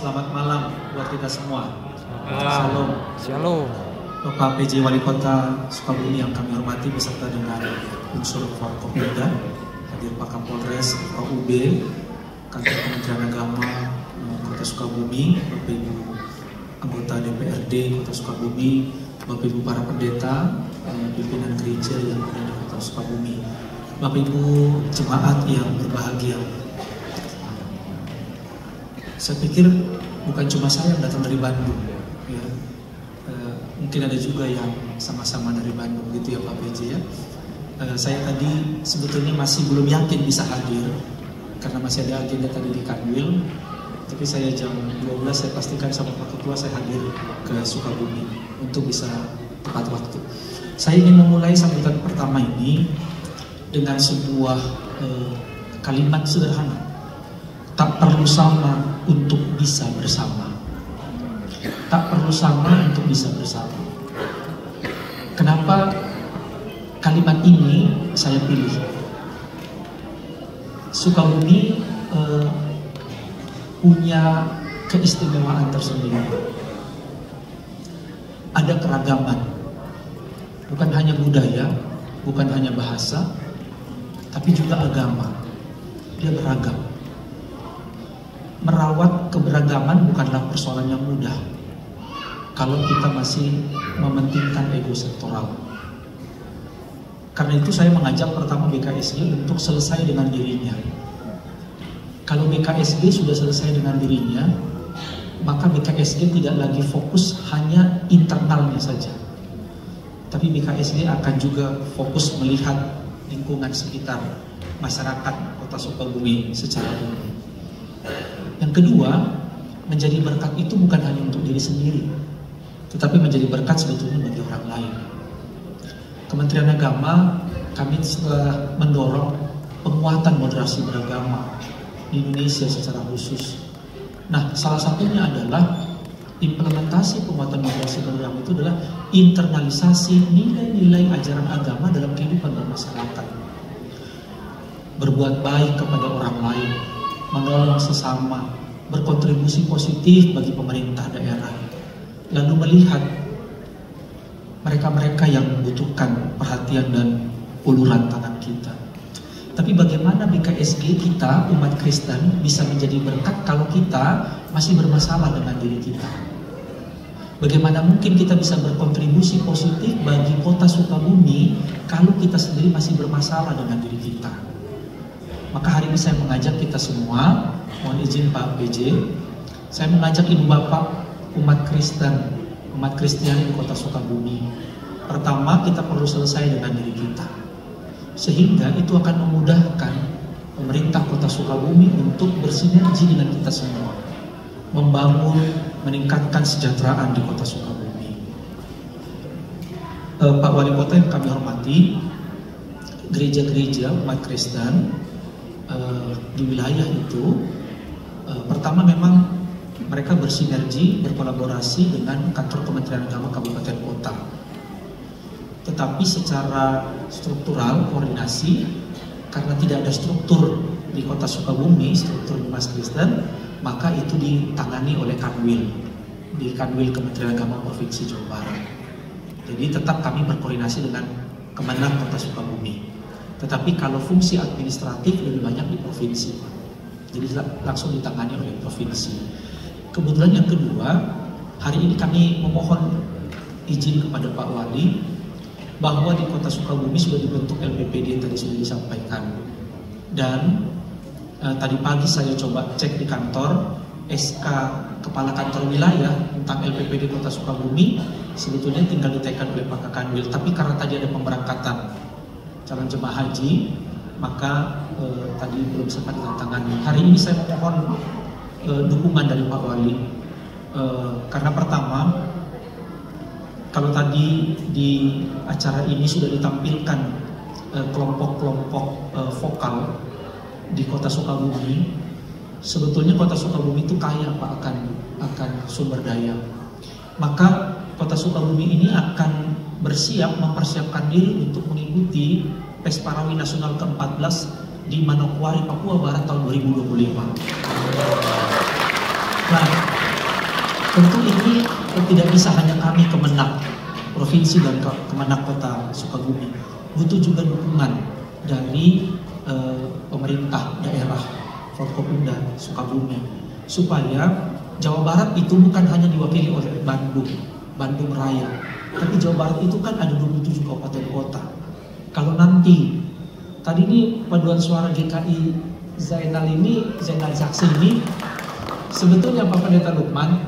Selamat malam buat kita semua. Shalom. Shalom. Bapak PJ Wali Kota Sukabumi yang kami hormati beserta dengan unsur Forkopimda, hadir Pak Kapolres, Pak UB, Kantor Kementerian Agama Kota Sukabumi, Bapak Ibu anggota DPRD Kota Sukabumi, Bapak Ibu para pendeta, pimpinan gereja yang ada di Kota Sukabumi, Bapak Ibu jemaat yang berbahagia. Saya pikir bukan cuma saya yang datang dari Bandung, ya. Mungkin ada juga yang sama-sama dari Bandung, gitu ya Pak PJ ya. Saya tadi sebetulnya masih belum yakin bisa hadir karena masih ada agenda tadi di Kanwil. Tapi saya jam 12 saya pastikan sama Pak Ketua saya hadir ke Sukabumi untuk bisa tepat waktu. Saya ingin memulai sambutan pertama ini dengan sebuah kalimat sederhana. Tak perlu sama untuk bisa bersama. Tak perlu sama untuk bisa bersama. Kenapa kalimat ini saya pilih? Sukabumi punya keistimewaan tersendiri. Ada keragaman. Bukan hanya budaya, bukan hanya bahasa, tapi juga agama. Dia beragam. Merawat keberagaman bukanlah persoalan yang mudah kalau kita masih mementingkan ego sektoral. Karena itu saya mengajak pertama BKSG untuk selesai dengan dirinya. Kalau BKSG sudah selesai dengan dirinya, maka BKSG tidak lagi fokus hanya internalnya saja. Tapi BKSG akan juga fokus melihat lingkungan sekitar masyarakat Kota Sukabumi secara umum. Yang kedua, menjadi berkat itu bukan hanya untuk diri sendiri, tetapi menjadi berkat sebetulnya bagi orang lain. Kementerian Agama, kami telah mendorong penguatan moderasi beragama di Indonesia secara khusus. Nah, salah satunya adalah implementasi penguatan moderasi beragama itu adalah internalisasi nilai-nilai ajaran agama dalam kehidupan bermasyarakat. Berbuat baik kepada orang lain, menolong sesama, berkontribusi positif bagi pemerintah daerah, lalu melihat mereka-mereka yang membutuhkan perhatian dan uluran tangan kita. Tapi bagaimana BKSG kita, umat Kristen, bisa menjadi berkat kalau kita masih bermasalah dengan diri kita? Bagaimana mungkin kita bisa berkontribusi positif bagi Kota Sukabumi kalau kita sendiri masih bermasalah dengan diri kita? Maka hari ini saya mengajak kita semua, mohon izin Pak PJ, saya mengajak Ibu Bapak umat Kristen, umat Kristiani di Kota Sukabumi. Pertama, kita perlu selesai dengan diri kita. Sehingga itu akan memudahkan pemerintah Kota Sukabumi untuk bersinergi dengan kita semua. Membangun, meningkatkan kesejahteraan di Kota Sukabumi. Pak Wali Kota yang kami hormati, gereja-gereja umat Kristen di wilayah itu pertama memang mereka bersinergi, berkolaborasi dengan kantor Kementerian Agama Kabupaten Kota. Tetapi secara struktural koordinasi, karena tidak ada struktur di Kota Sukabumi, struktur umat Kristen, maka itu ditangani oleh Kanwil, di Kanwil Kementerian Agama Provinsi Jawa Barat. Jadi tetap kami berkoordinasi dengan Kemenag Kota Sukabumi. Tetapi kalau fungsi administratif lebih banyak di provinsi, jadi langsung ditangani oleh provinsi. Kebetulan yang kedua, hari ini kami memohon izin kepada Pak Wali bahwa di Kota Sukabumi sudah dibentuk LPPD yang tadi sudah disampaikan. Dan tadi pagi saya coba cek di kantor, SK Kepala Kantor Wilayah tentang LPPD Kota Sukabumi sebetulnya tinggal ditekan oleh Pak Kanwil. Tapi karena tadi ada pemberangkatan calon jemaah haji, maka tadi belum sempat ditandatangani. Hari ini saya mohon dukungan dari Pak Wali, karena pertama, kalau tadi di acara ini sudah ditampilkan kelompok-kelompok vokal di Kota Sukabumi, sebetulnya Kota Sukabumi itu kaya Pak akan sumber daya. Maka Kota Sukabumi ini akan mempersiapkan diri untuk mengikuti Pes Parawi Nasional ke-14 di Manokwari, Papua Barat tahun 2025. Nah, tentu ini tidak bisa hanya kami Kemenak Provinsi dan Kemenak Kota Sukabumi, butuh juga dukungan dari pemerintah daerah Forkopimda Sukabumi supaya Jawa Barat itu bukan hanya diwakili oleh Bandung Raya, tapi Jawa Barat itu kan ada 27 kabupaten kota. Kalau nanti tadi ini paduan suara GKI Zainal Zaksi ini sebetulnya Pak Pendeta Lukman,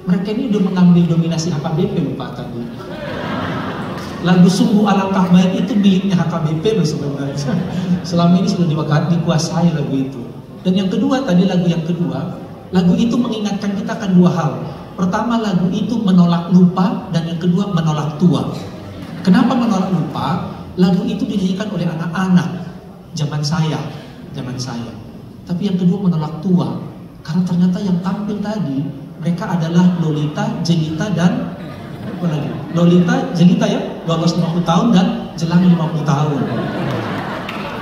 mereka ini udah mengambil dominasi HKBP loh Pak tadi. Lagu Sungguh Alangkah Baik itu miliknya HKBP loh sebenarnya. Selama ini sudah dikuasai lagu itu. Dan yang kedua tadi lagu itu mengingatkan kita akan dua hal. Pertama, lagu itu menolak lupa, dan yang kedua menolak tua. Kenapa menolak lupa? Lagu itu dinyanyikan oleh anak-anak zaman saya. Tapi yang kedua menolak tua, karena ternyata yang tampil tadi mereka adalah Lolita, Jelita dan apa lagi? Lolita, Jelita ya, lolos 50 tahun dan jelang 50 tahun.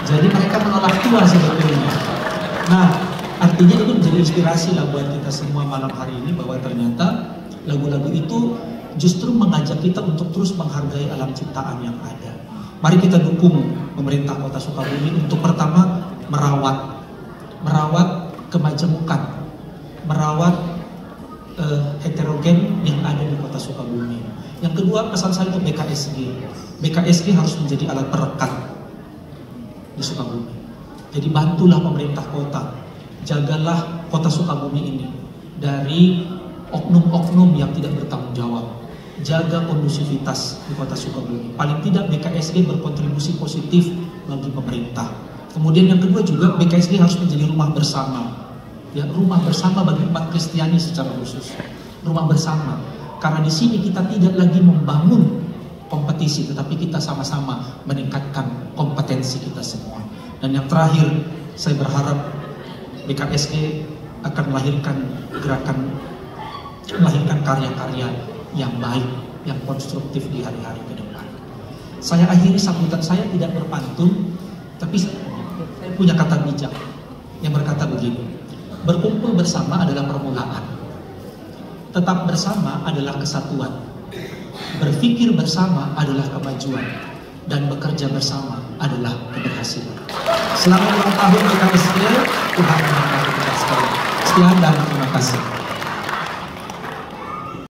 Jadi mereka menolak tua sebetulnya. Nah, artinya itu menjadi inspirasi lah buat kita semua malam hari ini, bahwa ternyata lagu-lagu itu justru mengajak kita untuk terus menghargai alam ciptaan yang ada. Mari kita dukung pemerintah Kota Sukabumi untuk pertama merawat kemajemukan, merawat heterogen yang ada di Kota Sukabumi. Yang kedua, pesan saya untuk BKSG. BKSG harus menjadi alat perekat di Sukabumi. Jadi bantulah pemerintah kota, jagalah Kota Sukabumi ini dari oknum-oknum yang tidak bertanggung jawab. Jaga kondusivitas di Kota Sukabumi. Paling tidak BKSG berkontribusi positif bagi pemerintah. Kemudian yang kedua juga, BKSG harus menjadi rumah bersama. Ya, rumah bersama bagi umat Kristiani secara khusus. Rumah bersama. Karena di sini kita tidak lagi membangun kompetisi, tetapi kita sama-sama meningkatkan kompetensi kita semua. Dan yang terakhir, saya berharap BKSG akan melahirkan karya-karya yang baik, yang konstruktif di hari-hari ke depan. Saya akhiri sambutan saya tidak berpantun, tapi saya punya kata bijak yang berkata begini: berkumpul bersama adalah permulaan, tetap bersama adalah kesatuan, berpikir bersama adalah kemajuan, dan bekerja bersama adalah keberhasilan. Selamat ulang tahun BKSG, Tuhan memberkati kita sekalian. Sekian dan terima kasih.